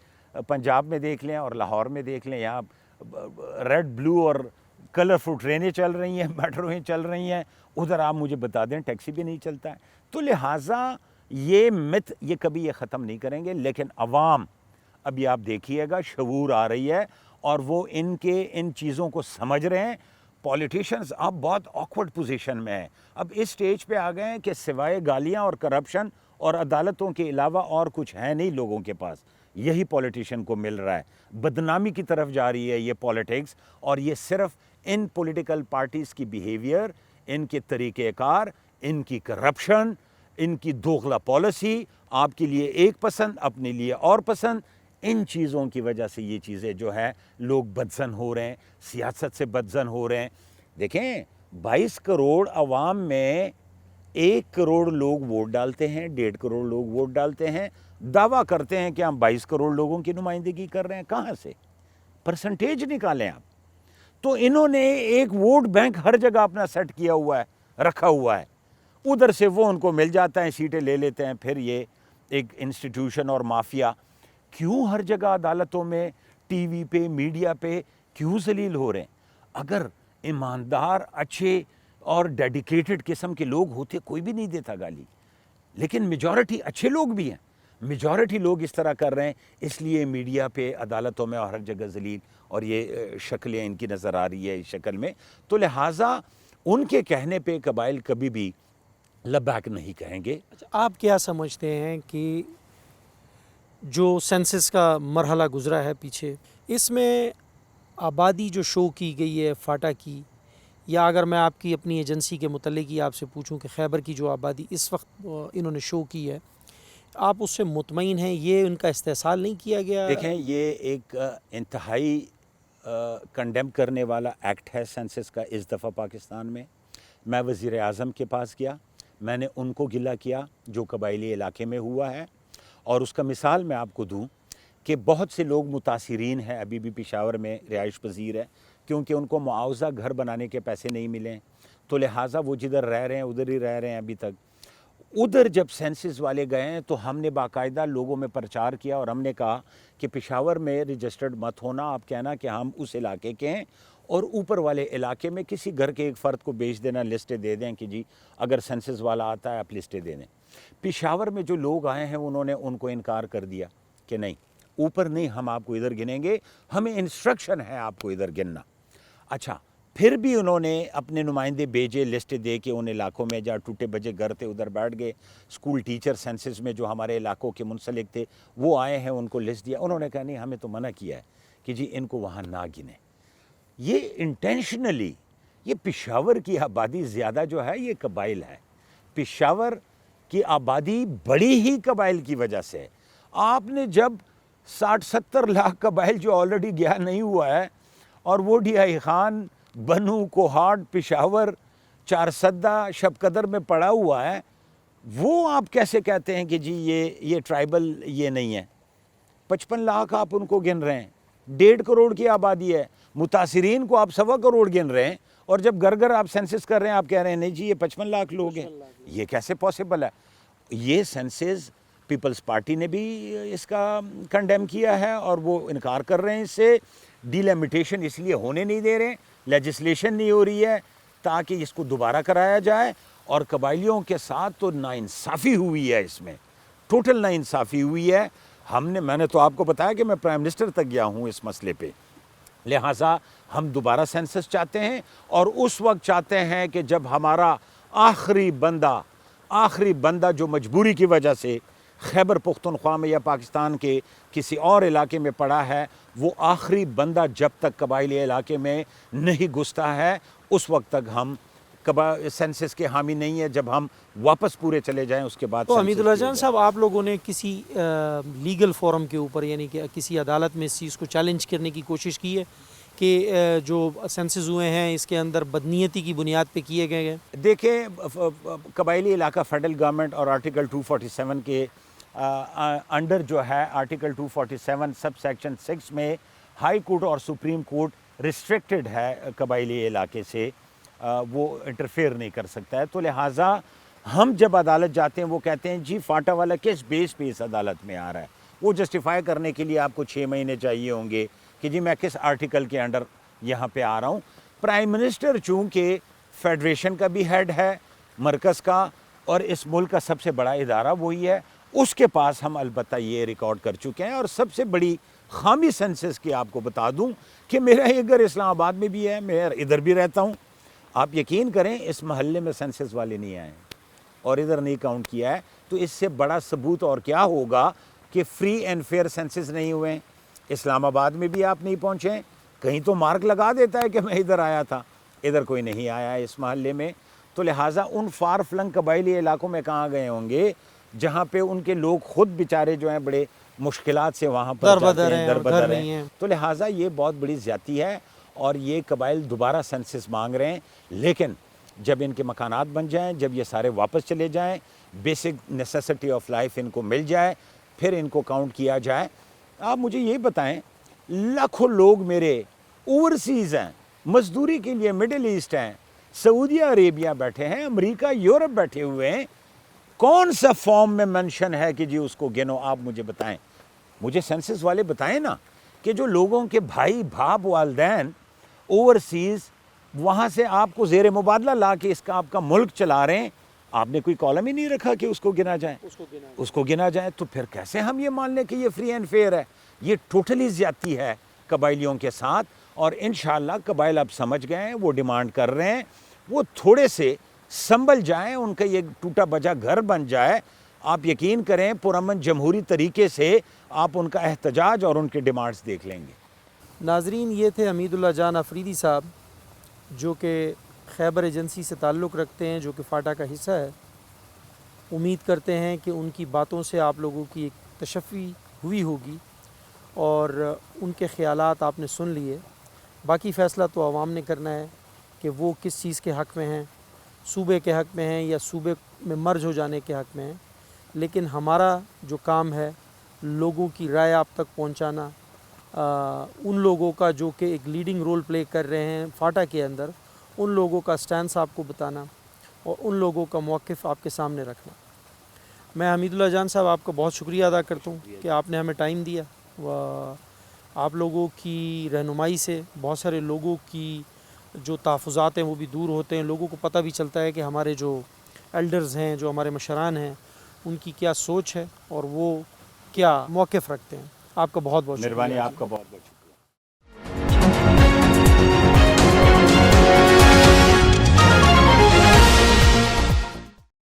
پنجاب میں دیکھ لیں اور لاہور میں دیکھ لیں, یہاں ریڈ بلو اور کلرفل ٹرینیں چل رہی ہیں, میٹرویں چل رہی ہیں. ادھر آپ مجھے بتا دیں ٹیکسی بھی نہیں چلتا ہے. تو لہٰذا یہ مت یہ کبھی یہ ختم نہیں کریں گے. لیکن عوام ابھی آپ دیکھیے گا شعور آ رہی ہے اور وہ ان چیزوں کو سمجھ رہے ہیں. پولیٹیشینز اب بہت آکورڈ پوزیشن میں ہیں, اب اس سٹیج پہ آ گئے ہیں کہ سوائے گالیاں اور کرپشن اور عدالتوں کے علاوہ اور کچھ ہے نہیں لوگوں کے پاس. یہی پولیٹیشین کو مل رہا ہے. بدنامی کی طرف جا رہی ہے یہ پولیٹکس, اور یہ صرف ان پولیٹیکل پارٹیز کی بیہیویئر, ان کے طریقہ کار, ان کی کرپشن, ان کی دوغلا پالیسی, آپ کے لیے ایک پسند اپنے لیے اور پسند, ان چیزوں کی وجہ سے یہ چیزیں جو ہے لوگ بدزن ہو رہے ہیں, سیاست سے بدزن ہو رہے ہیں. دیکھیں 22 کروڑ عوام میں 1 کروڑ لوگ ووٹ ڈالتے ہیں, 1.5 کروڑ لوگ ووٹ ڈالتے ہیں. دعویٰ کرتے ہیں کہ ہم 22 کروڑ لوگوں کی نمائندگی کر رہے ہیں. کہاں سے پرسنٹیج نکالیں آپ؟ تو انہوں نے ایک ووٹ بینک ہر جگہ اپنا سیٹ کیا ہوا ہے, رکھا ہوا ہے. ادھر سے وہ ان کو مل جاتا ہے, سیٹیں لے لیتے ہیں. پھر یہ ایک انسٹیٹیوشن اور مافیا. کیوں ہر جگہ عدالتوں میں, ٹی وی پہ, میڈیا پہ کیوں ذلیل ہو رہے ہیں؟ اگر ایماندار, اچھے اور ڈیڈیکیٹڈ قسم کے لوگ ہوتے کوئی بھی نہیں دیتا گالی. لیکن میجورٹی اچھے لوگ بھی ہیں, میجورٹی لوگ اس طرح کر رہے ہیں, اس لیے میڈیا پہ, عدالتوں میں اور ہر جگہ ذلیل, اور یہ شکلیں ان کی نظر آ رہی ہے اس شکل میں. تو لہٰذا ان کے کہنے پہ قبائل کبھی بھی لبیک نہیں کہیں گے. اچھا, آپ کیا سمجھتے ہیں کہ جو سینسس کا مرحلہ گزرا ہے پیچھے، اس میں آبادی جو شو کی گئی ہے فاٹا کی، یا اگر میں آپ کی اپنی ایجنسی کے متعلق ہی آپ سے پوچھوں کہ خیبر کی جو آبادی اس وقت انہوں نے شو کی ہے، آپ اس سے مطمئن ہیں؟ یہ ان کا استحصال نہیں کیا گیا؟ دیکھیں یہ ایک انتہائی کنڈیم کرنے والا ایکٹ ہے سینسس کا اس دفعہ پاکستان میں. میں وزیر اعظم کے پاس گیا، میں نے ان کو گلہ کیا جو قبائلی علاقے میں ہوا ہے، اور اس کا مثال میں آپ کو دوں کہ بہت سے لوگ متاثرین ہیں ابھی بھی پشاور میں رہائش پذیر ہے، کیونکہ ان کو معاوضہ گھر بنانے کے پیسے نہیں ملیں، تو لہٰذا وہ جدھر رہ رہے ہیں ادھر ہی رہ رہے ہیں ابھی تک. ادھر جب سینسس والے گئے ہیں تو ہم نے باقاعدہ لوگوں میں پرچار کیا اور ہم نے کہا کہ پشاور میں رجسٹرڈ مت ہونا، آپ کہنا کہ ہم اس علاقے کے ہیں، اور اوپر والے علاقے میں کسی گھر کے ایک فرد کو بیچ دینا، لسٹیں دے دیں کہ جی اگر سینسس والا آتا ہے آپ لسٹیں دے دیں. پشاور میں جو لوگ آئے ہیں انہوں نے ان کو انکار کر دیا کہ نہیں، اوپر نہیں، ہم آپ کو ادھر گنیں گے، ہمیں انسٹرکشن ہے آپ کو ادھر گننا. اچھا، پھر بھی انہوں نے اپنے نمائندے بھیجے لسٹ دے کے ان علاقوں میں جہاں ٹوٹے بجے گھر تھے ادھر بیٹھ گئے. اسکول ٹیچر سینسس میں جو ہمارے علاقوں کے منسلک تھے وہ آئے ہیں، ان کو لسٹ دیا. انہوں نے کہا نہیں، ہمیں تو منع کیا ہے کہ جی ان کو وہاں نہ گنیں. یہ انٹینشنلی، یہ پشاور کی آبادی زیادہ جو ہے یہ قبائل ہے. پشاور کی آبادی بڑی ہی قبائل کی وجہ سے. آپ نے جب 60-70 لاکھ قبائل جو آلریڈی گیا نہیں ہوا ہے، اور وہ ڈیائی خان، بنو، کوہاٹ، پشاور، چارسدہ، شب قدر میں پڑا ہوا ہے، وہ آپ کیسے کہتے ہیں کہ جی یہ ٹرائبل یہ نہیں ہے؟ 55 لاکھ آپ ان کو گن رہے ہیں، 1.5 کروڑ کی آبادی ہے، متاثرین کو آپ 1.25 کروڑ گن رہے ہیں، اور جب گھر گھر آپ سینسس کر رہے ہیں آپ کہہ رہے ہیں نہیں جی یہ 55 لاکھ لوگ ہیں. یہ کیسے پاسبل ہے؟ یہ سینسس پیپلز پارٹی نے بھی اس کا کنڈیم کیا ہے اور وہ انکار کر رہے ہیں اس سے. ڈیلیمیٹیشن اس لیے ہونے نہیں دے رہے، لیجسلیشن نہیں ہو رہی ہے تاکہ اس کو دوبارہ کرایا جائے. اور قبائلیوں کے ساتھ تو ناانصافی ہوئی ہے، اس میں ٹوٹل ناانصافی ہوئی ہے. میں نے تو آپ کو بتایا کہ میں پرائم منسٹر تک گیا ہوں اس مسئلے پہ. لہٰذا ہم دوبارہ سینسس چاہتے ہیں، اور اس وقت چاہتے ہیں کہ جب ہمارا آخری بندہ جو مجبوری کی وجہ سے خیبر پختونخوا میں یا پاکستان کے کسی اور علاقے میں پڑا ہے، وہ آخری بندہ جب تک قبائلی علاقے میں نہیں گھستا ہے اس وقت تک ہم سینسس کے حامی نہیں ہے. جب ہم واپس پورے چلے جائیں اس کے بعد. تو حمید اللہ جان صاحب، آپ لوگوں نے کسی لیگل فورم کے اوپر، یعنی کہ کسی عدالت میں اس چیز کو چیلنج کرنے کی کوشش کی ہے کہ جو سینسز ہوئے ہیں اس کے اندر بدنیتی کی بنیاد پہ کیے گئے ہیں؟ دیکھیں، قبائلی علاقہ فیڈرل گورنمنٹ اور آرٹیکل 247 کے انڈر جو ہے، آرٹیکل 247 سب سیکشن 6 میں ہائی کورٹ اور سپریم کورٹ ریسٹرکٹڈ ہے قبائلی علاقے سے، وہ انٹرفیئر نہیں کر سکتا ہے. تو لہٰذا ہم جب عدالت جاتے ہیں وہ کہتے ہیں جی فاٹا والا کس بیس پہ اس عدالت میں آ رہا ہے. وہ جسٹیفائی کرنے کے لیے آپ کو 6 مہینے چاہیے ہوں گے کہ جی میں کس آرٹیکل کے انڈر یہاں پہ آ رہا ہوں. پرائم منسٹر چونکہ فیڈریشن کا بھی ہیڈ ہے، مرکز کا، اور اس ملک کا سب سے بڑا ادارہ وہی ہے، اس کے پاس ہم البتہ یہ ریکارڈ کر چکے ہیں. اور سب سے بڑی خامی سینسس کی آپ کو بتا دوں کہ میرا یہ گھر اسلام آباد میں بھی ہے، میں ادھر بھی رہتا ہوں. آپ یقین کریں اس محلے میں سینسس والے نہیں آئے اور ادھر نہیں کاؤنٹ کیا ہے. تو اس سے بڑا ثبوت اور کیا ہوگا کہ فری اینڈ فیئر سینسس نہیں ہوئے. اسلام آباد میں بھی آپ نہیں پہنچے، کہیں تو مارک لگا دیتا ہے کہ میں ادھر آیا تھا، ادھر کوئی نہیں آیا اس محلے میں. تو لہٰذا ان فار فلنگ قبائلی علاقوں میں کہاں گئے ہوں گے جہاں پہ ان کے لوگ خود بیچارے جو ہیں بڑے مشکلات سے وہاں پر دربدر ہیں. تو لہٰذا یہ بہت بڑی زیادتی ہے اور یہ قبائل دوبارہ سینسس مانگ رہے ہیں. لیکن جب ان کے مکانات بن جائیں، جب یہ سارے واپس چلے جائیں، بیسک نیسیسٹی آف لائف ان کو مل جائے، پھر ان کو کاؤنٹ کیا جائے. آپ مجھے یہ بتائیں، لاکھوں لوگ میرے اوورسیز ہیں، مزدوری کے لیے مڈل ایسٹ ہیں، سعودی عربیہ بیٹھے ہیں، امریکہ، یورپ بیٹھے ہوئے ہیں. کون سا فارم میں منشن ہے کہ جی اس کو گنو؟ آپ مجھے بتائیں، مجھے سینسس والے بتائیں نا کہ جو لوگوں کے بھائی، باپ، والدین اوورسیز وہاں سے آپ کو زیر مبادلہ لا کے اس کا آپ کا ملک چلا رہے ہیں، آپ نے کوئی کالم ہی نہیں رکھا کہ اس کو گنا جائے، اس کو گنا جائے. تو پھر کیسے ہم یہ مان لیں کہ یہ فری اینڈ فیئر ہے؟ یہ ٹوٹلی زیادتی ہے قبائلیوں کے ساتھ. اور انشاءاللہ قبائل اب سمجھ گئے ہیں، وہ ڈیمانڈ کر رہے ہیں، وہ تھوڑے سے سنبھل جائیں، ان کا یہ ٹوٹا بجا گھر بن جائے. آپ یقین کریں پرامن جمہوری طریقے سے آپ ان کا احتجاج اور ان کے ڈیمانڈز دیکھ لیں گے۔ ناظرین، یہ تھے حمید اللہ جان آفریدی صاحب، جو کہ خیبر ایجنسی سے تعلق رکھتے ہیں، جو کہ فاٹا کا حصہ ہے۔ امید کرتے ہیں کہ ان کی باتوں سے آپ لوگوں کی ایک تشفی ہوئی ہوگی اور ان کے خیالات آپ نے سن لیے۔ باقی فیصلہ تو عوام نے کرنا ہے کہ وہ کس چیز کے حق میں ہیں، صوبے کے حق میں ہیں یا صوبے میں مرج ہو جانے کے حق میں ہیں۔ لیکن ہمارا جو کام ہے لوگوں کی رائے آپ تک پہنچانا، ان لوگوں کا جو کہ ایک لیڈنگ رول پلے کر رہے ہیں فاٹا کے اندر، ان لوگوں کا سٹینس آپ کو بتانا اور ان لوگوں کا موقف آپ کے سامنے رکھنا۔ میں حمید اللہ جان صاحب آپ کا بہت شکریہ ادا کرتا ہوں کہ آپ نے ہمیں ٹائم دیا، آپ لوگوں کی رہنمائی سے بہت سارے لوگوں کی جو تحفظات ہیں وہ بھی دور ہوتے ہیں، لوگوں کو پتہ بھی چلتا ہے کہ ہمارے جو ایلڈرز ہیں، جو ہمارے مشران ہیں، ان کی کیا سوچ ہے اور وہ کیا موقف رکھتے ہیں۔ آپ کا بہت بہت شکریہ۔ مہربانی، آپ کا بہت بہت شکریہ۔